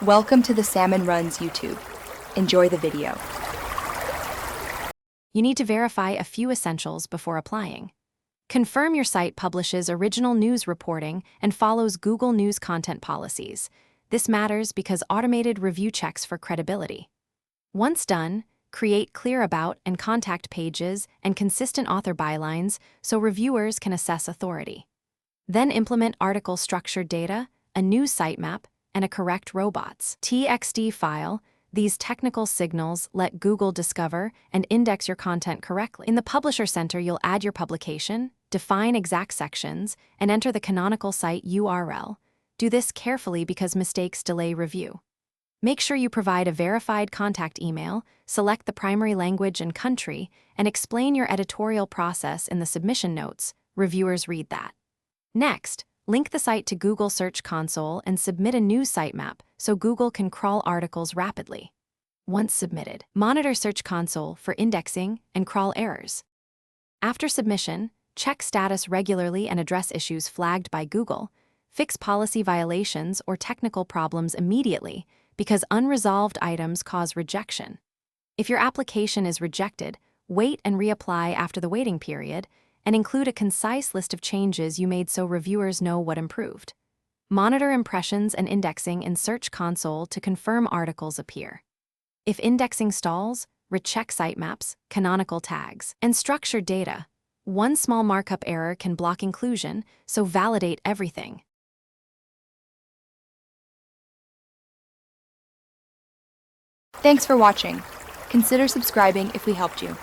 Welcome to the Salmon Runs YouTube. Enjoy the video. You need to verify a few essentials before applying. Confirm your site publishes original news reporting and follows Google News content policies. This matters because automated review checks for credibility. Once done, create clear about and contact pages and consistent author bylines so reviewers can assess authority. Then implement article structured data, a news sitemap, and a correct robots TXT file. These technical signals let Google discover and index your content correctly. In the Publisher Center, you'll add your publication, define exact sections, and enter the canonical site URL. Do this carefully because mistakes delay review. Make sure you provide a verified contact email, select the primary language and country, and explain your editorial process in the submission notes. Reviewers read that. Next, link the site to Google Search Console and submit a news sitemap so Google can crawl articles rapidly. Once submitted, monitor Search Console for indexing and crawl errors. After submission, check status regularly and address issues flagged by Google. Fix policy violations or technical problems immediately because unresolved items cause rejection. If your application is rejected, wait and reapply after the waiting period, and include a concise list of changes you made so reviewers know what improved. Monitor impressions and indexing in Search Console to confirm articles appear. If indexing stalls, recheck sitemaps, canonical tags, and structured data. One small markup error can block inclusion, so validate everything. Thanks for watching. Consider subscribing if we helped you.